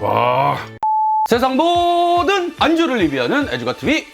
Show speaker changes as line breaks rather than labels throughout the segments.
와. 세상 모든 안주를 리뷰하는 애주가TV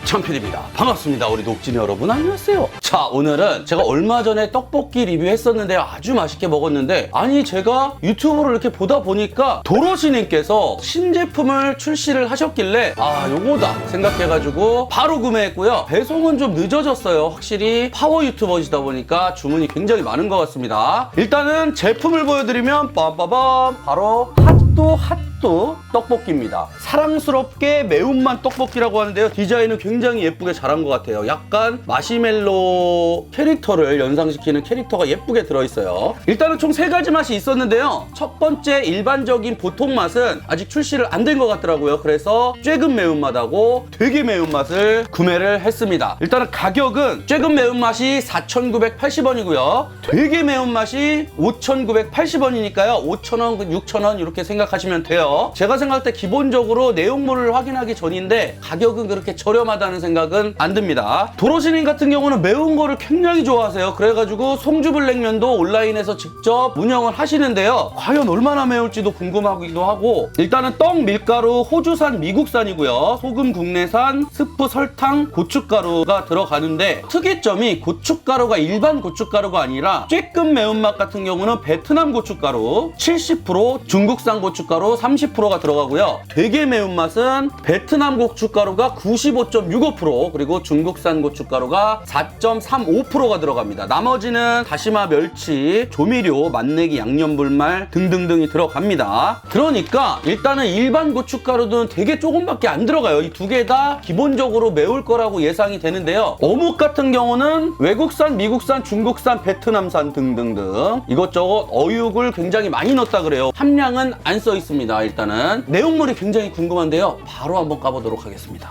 참PD입니다. 반갑습니다. 우리 녹진 여러분 안녕하세요. 자, 오늘은 제가 얼마 전에 떡볶이 리뷰했었는데 아주 맛있게 먹었는데, 아니 제가 유튜브를 이렇게 보다 보니까 도로시님께서 신제품을 출시를 하셨길래 아 요거다 생각해가지고 바로 구매했고요. 배송은 좀 늦어졌어요. 확실히 파워 유튜버시다 보니까 주문이 굉장히 많은 것 같습니다. 일단은 제품을 보여드리면 빠바밤 바로 핫도 떡볶이입니다. 사랑스럽게 매운맛 떡볶이라고 하는데요. 디자인은 굉장히 예쁘게 잘한 것 같아요. 약간 마시멜로 캐릭터를 연상시키는 캐릭터가 예쁘게 들어있어요. 일단은 총 3가지 맛이 있었는데요. 첫 번째 일반적인 보통 맛은 아직 출시를 안 된 것 같더라고요. 그래서 쬐금 매운맛하고 되게 매운맛을 구매를 했습니다. 일단은 가격은 쬐금 매운맛이 4,980원이고요. 되게 매운맛이 5,980원이니까요. 5,000원, 6,000원 이렇게 생각하시면 돼요. 제가 생각할 때 기본적으로 내용물을 확인하기 전인데 가격은 그렇게 저렴하다는 생각은 안 듭니다. 도로시님 같은 경우는 매운 거를 굉장히 좋아하세요. 그래가지고 송주블랙면도 온라인에서 직접 운영을 하시는데요. 과연 얼마나 매울지도 궁금하기도 하고, 일단은 떡, 밀가루, 호주산, 미국산이고요. 소금 국내산, 스프, 설탕, 고춧가루가 들어가는데 특이점이 고춧가루가 일반 고춧가루가 아니라 쬐끔 매운맛 같은 경우는 베트남 고춧가루 70%, 중국산 고춧가루 30%가 들어가고요. 되게 매운맛은 베트남 고춧가루가 95.65%, 그리고 중국산 고춧가루가 4.35%가 들어갑니다. 나머지는 다시마, 멸치, 조미료, 맛내기, 양념불말 등등등이 들어갑니다. 그러니까 일단은 일반 고춧가루는 되게 조금밖에 안 들어가요. 이 두 개 다 기본적으로 매울 거라고 예상이 되는데요. 어묵 같은 경우는 외국산, 미국산, 중국산, 베트남산 등등등 이것저것 어육을 굉장히 많이 넣었다 그래요. 함량은 안 써 있습니다. 일단은 내용물이 굉장히 궁금한데요. 바로 한번 까보도록 하겠습니다.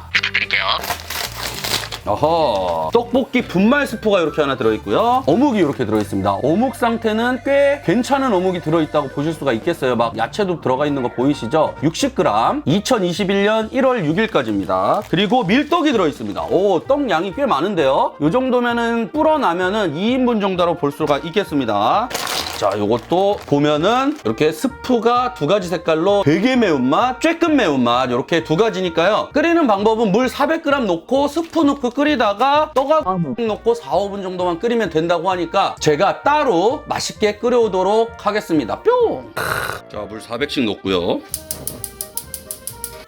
어허, 떡볶이 분말 스프가 이렇게 하나 들어있고요. 어묵이 이렇게 들어있습니다. 어묵 상태는 꽤 괜찮은 어묵이 들어있다고 보실 수가 있겠어요. 막 야채도 들어가 있는 거 보이시죠? 60g, 2021년 1월 6일까지입니다. 그리고 밀떡이 들어있습니다. 오, 떡 양이 꽤 많은데요. 이 정도면은 불어나면은 2인분 정도로 볼 수가 있겠습니다. 자, 요것도 보면은 이렇게 스프가 2가지 색깔로 되게 매운맛, 쬐끔 매운맛 이렇게 2가지니까요. 끓이는 방법은 물 400g 넣고 스프 넣고 끓이다가 떡 넣고 4, 5분 정도만 끓이면 된다고 하니까 제가 따로 맛있게 끓여오도록 하겠습니다. 뿅! 자, 물 400씩 넣고요.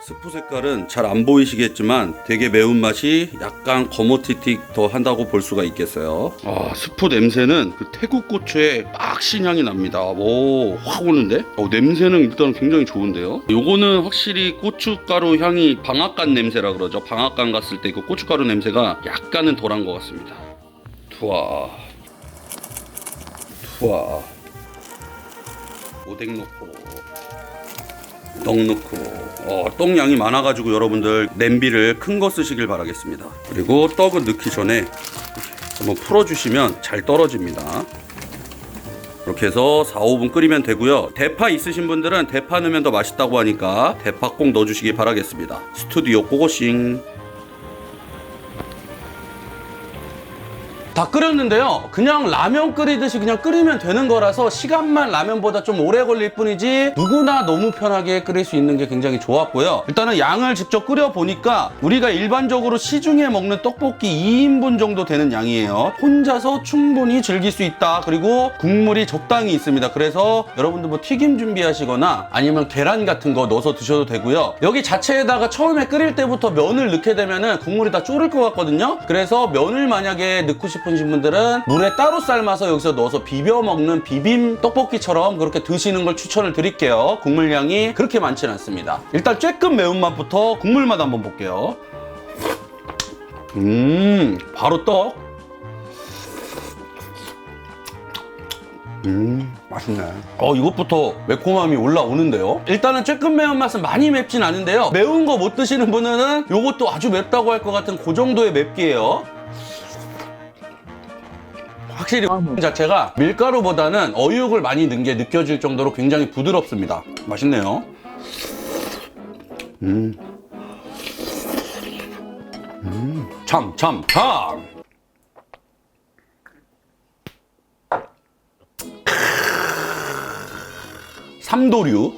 스프 색깔은 잘 안 보이시겠지만 되게 매운맛이 약간 거머티틱 더 한다고 볼 수가 있겠어요. 아, 스프 냄새는 그 태국 고추의 빡신 향이 납니다. 오, 확 오는데? 냄새는 일단 굉장히 좋은데요. 요거는 확실히 고춧가루 향이 방앗간 냄새라 그러죠. 방앗간 갔을 때 그 고춧가루 냄새가 약간은 덜한 것 같습니다. 투아 오뎅 넣고 떡 넣고, 떡 양이 많아가지고 여러분들 냄비를 큰 거 쓰시길 바라겠습니다. 그리고 떡을 넣기 전에 한번 풀어주시면 잘 떨어집니다. 이렇게 해서 4, 5분 끓이면 되고요. 대파 있으신 분들은 대파 넣으면 더 맛있다고 하니까 대파 꼭 넣어주시기 바라겠습니다. 스튜디오 고고싱. 다 끓였는데요. 그냥 라면 끓이듯이 그냥 끓이면 되는 거라서 시간만 라면보다 좀 오래 걸릴 뿐이지 누구나 너무 편하게 끓일 수 있는 게 굉장히 좋았고요. 일단은 양을 직접 끓여보니까 우리가 일반적으로 시중에 먹는 떡볶이 2인분 정도 되는 양이에요. 혼자서 충분히 즐길 수 있다. 그리고 국물이 적당히 있습니다. 그래서 여러분들 뭐 튀김 준비하시거나 아니면 계란 같은 거 넣어서 드셔도 되고요. 여기 자체에다가 처음에 끓일 때부터 면을 넣게 되면은 국물이 다 졸을 것 같거든요. 그래서 면을 만약에 넣고 싶으신 분들은 물에 따로 삶아서 여기서 넣어서 비벼 먹는 비빔 떡볶이처럼 그렇게 드시는 걸 추천을 드릴게요. 국물량이 그렇게 많지는 않습니다. 일단 쬐끔 매운맛부터 국물 맛 한번 볼게요. 바로 떡. 맛있네. 이것부터 매콤함이 올라오는데요. 일단은 쬐끔 매운맛은 많이 맵진 않은데요. 매운 거 못 드시는 분은 이것도 아주 맵다고 할 것 같은 그 정도의 맵기예요. 확실히 자체가 밀가루보다는 어육을 많이 넣은 게 느껴질 정도로 굉장히 부드럽습니다. 맛있네요. 참. 삼도류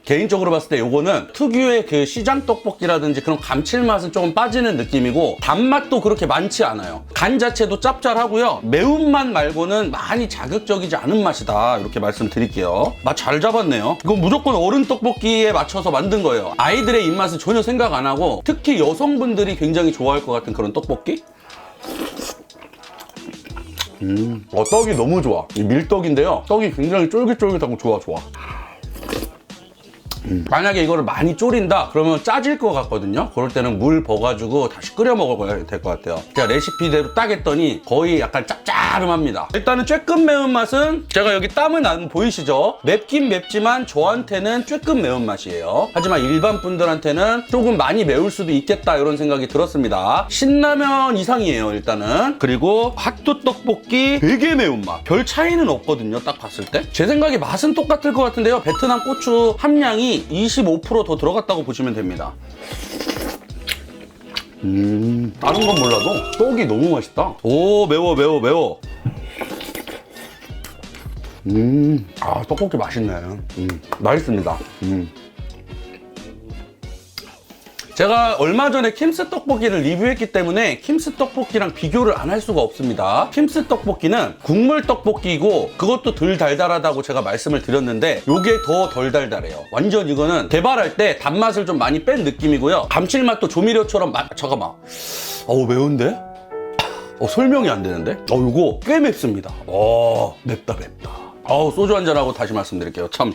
개인적으로 봤을 때 요거는 특유의 그 시장 떡볶이라든지 그런 감칠맛은 조금 빠지는 느낌이고 단맛도 그렇게 많지 않아요. 간 자체도 짭짤하고요. 매운맛 말고는 많이 자극적이지 않은 맛이다. 이렇게 말씀드릴게요. 맛 잘 잡았네요. 이건 무조건 어른 떡볶이에 맞춰서 만든 거예요. 아이들의 입맛은 전혀 생각 안 하고 특히 여성분들이 굉장히 좋아할 것 같은 그런 떡볶이? 떡이 너무 좋아. 이 밀떡인데요. 떡이 굉장히 쫄깃쫄깃하고 좋아. 만약에 이거를 많이 졸인다 그러면 짜질 것 같거든요. 그럴 때는 물 버가지고 다시 끓여 먹어야 될 것 같아요. 제가 레시피대로 딱 했더니 거의 약간 짭짤합니다. 일단은 쬐끔 매운맛은 제가 여기 땀은 안 보이시죠? 맵긴 맵지만 저한테는 쬐끔 매운맛이에요. 하지만 일반 분들한테는 조금 많이 매울 수도 있겠다 이런 생각이 들었습니다. 신라면 이상이에요 일단은. 그리고 핫도그 떡볶이 되게 매운맛. 별 차이는 없거든요 딱 봤을 때. 제 생각에 맛은 똑같을 것 같은데요. 베트남 고추 함량이 25% 더 들어갔다고 보시면 됩니다. 다른 건 몰라도 떡이 너무 맛있다. 오 매워. 아 떡볶이 맛있네. 맛있습니다. 제가 얼마 전에 킴스 떡볶이를 리뷰했기 때문에 킴스 떡볶이랑 비교를 안 할 수가 없습니다. 킴스 떡볶이는 국물 떡볶이고 그것도 덜 달달하다고 제가 말씀을 드렸는데 이게 더 덜 달달해요. 완전 이거는 개발할 때 단맛을 좀 많이 뺀 느낌이고요. 감칠맛도 조미료처럼 잠깐만. 어우 매운데? 설명이 안 되는데? 이거 꽤 맵습니다. 맵다. 소주 한잔하고 다시 말씀드릴게요. 참.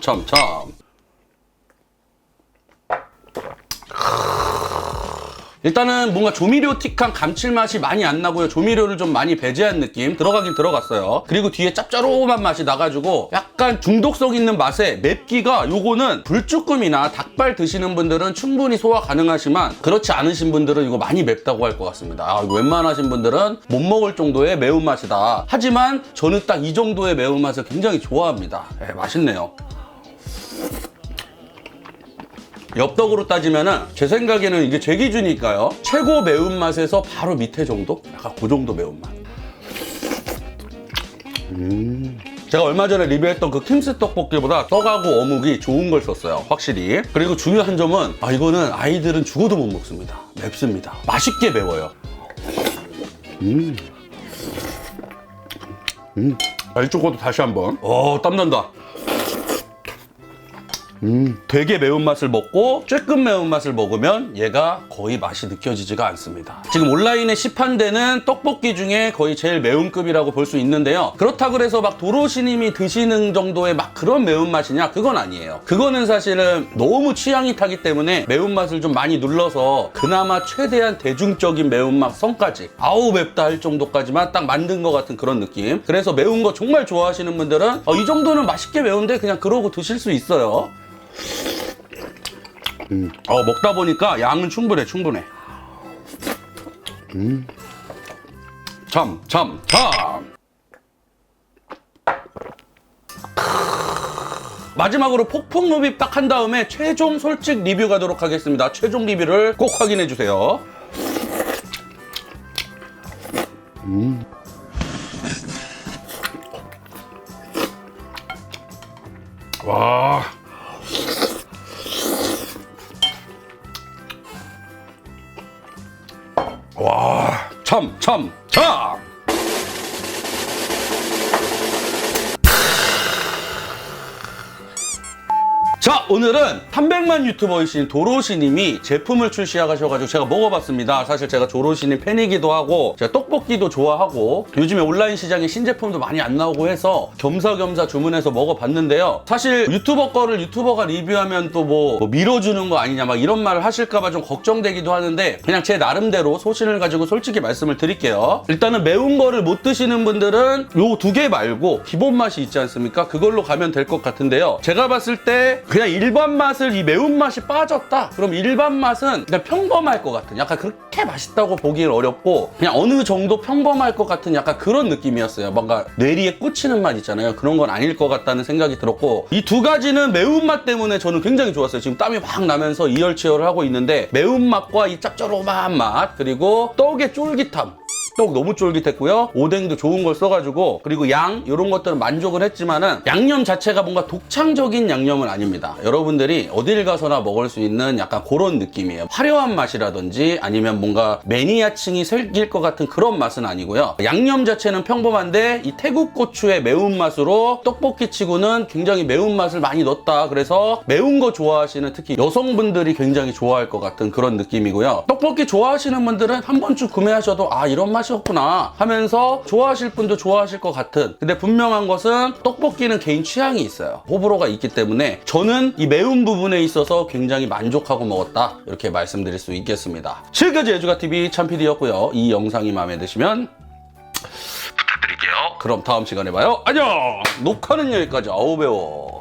일단은 뭔가 조미료틱한 감칠맛이 많이 안 나고요. 조미료를 좀 많이 배제한 느낌 들어가긴 들어갔어요. 그리고 뒤에 짭짤한 맛이 나가지고 약간 중독성 있는 맛에 맵기가 요거는 불쭈꾸미나 닭발 드시는 분들은 충분히 소화 가능하지만 그렇지 않으신 분들은 이거 많이 맵다고 할 것 같습니다. 이거 웬만하신 분들은 못 먹을 정도의 매운맛이다. 하지만 저는 딱 이 정도의 매운맛을 굉장히 좋아합니다. 맛있네요. 엽떡으로 따지면은 제 생각에는 이게 제 기준이니까요. 최고 매운맛에서 바로 밑에 정도? 약간 그 정도 매운맛. 제가 얼마 전에 리뷰했던 그 킴스 떡볶이보다 떡하고 어묵이 좋은 걸 썼어요. 확실히. 그리고 중요한 점은 이거는 아이들은 죽어도 못 먹습니다. 맵습니다. 맛있게 매워요. 이쪽 것도 다시 한번. 땀난다. 되게 매운맛을 먹고 쬐끔 매운맛을 먹으면 얘가 거의 맛이 느껴지지가 않습니다. 지금 온라인에 시판되는 떡볶이 중에 거의 제일 매운급이라고 볼 수 있는데요. 그렇다고 해서 막 도로시님이 드시는 정도의 막 그런 매운맛이냐? 그건 아니에요. 그거는 사실은 너무 취향이 타기 때문에 매운맛을 좀 많이 눌러서 그나마 최대한 대중적인 매운맛 성까지 아우 맵다 할 정도까지만 딱 만든 것 같은 그런 느낌. 그래서 매운 거 정말 좋아하시는 분들은 이 정도는 맛있게 매운데 그냥 그러고 드실 수 있어요. 먹다 보니까 양은 충분해. 참. 마지막으로 폭풍 무비 딱 한 다음에 최종 솔직 리뷰 가도록 하겠습니다. 최종 리뷰를 꼭 확인해 주세요. 와. 참. 자, 오늘은 300만 유튜버이신 도로시님이 제품을 출시하셔가지고 제가 먹어봤습니다. 사실 제가 도로시님 팬이기도 하고 제가 떡볶이도 좋아하고 요즘에 온라인 시장에 신제품도 많이 안 나오고 해서 겸사겸사 주문해서 먹어봤는데요. 사실 유튜버 거를 유튜버가 리뷰하면 또 뭐 밀어주는 거 아니냐 막 이런 말을 하실까봐 좀 걱정되기도 하는데 그냥 제 나름대로 소신을 가지고 솔직히 말씀을 드릴게요. 일단은 매운 거를 못 드시는 분들은 요 두 개 말고 기본 맛이 있지 않습니까? 그걸로 가면 될 것 같은데요. 제가 봤을 때 그냥 일반 맛을 이 매운맛이 빠졌다? 그럼 일반 맛은 그냥 평범할 것 같은 약간 그렇게 맛있다고 보기는 어렵고 그냥 어느 정도 평범할 것 같은 약간 그런 느낌이었어요. 뭔가 뇌리에 꽂히는 맛 있잖아요. 그런 건 아닐 것 같다는 생각이 들었고 이 두 가지는 매운맛 때문에 저는 굉장히 좋았어요. 지금 땀이 확 나면서 이열치열을 하고 있는데 매운맛과 이 짭조름한 맛 그리고 떡의 쫄깃함 떡 너무 쫄깃했고요. 오뎅도 좋은 걸 써가지고, 그리고 양 이런 것들은 만족을 했지만은 양념 자체가 뭔가 독창적인 양념은 아닙니다. 여러분들이 어딜 가서나 먹을 수 있는 약간 그런 느낌이에요. 화려한 맛이라든지 아니면 뭔가 매니아층이 생길 것 같은 그런 맛은 아니고요. 양념 자체는 평범한데 이 태국 고추의 매운맛으로 떡볶이 치고는 굉장히 매운맛을 많이 넣었다. 그래서 매운 거 좋아하시는 특히 여성분들이 굉장히 좋아할 것 같은 그런 느낌이고요. 떡볶이 좋아하시는 분들은 한 번쯤 구매하셔도 아 이런 맛이었구나 하면서 좋아하실 분도 좋아하실 것 같은, 근데 분명한 것은 떡볶이는 개인 취향이 있어요. 호불호가 있기 때문에 저는 이 매운 부분에 있어서 굉장히 만족하고 먹었다, 이렇게 말씀드릴 수 있겠습니다. 지금까지 애주가TV 참PD였고요. 이 영상이 마음에 드시면 부탁드릴게요. 그럼 다음 시간에 봐요. 안녕. 녹화는 여기까지. 아우 배워.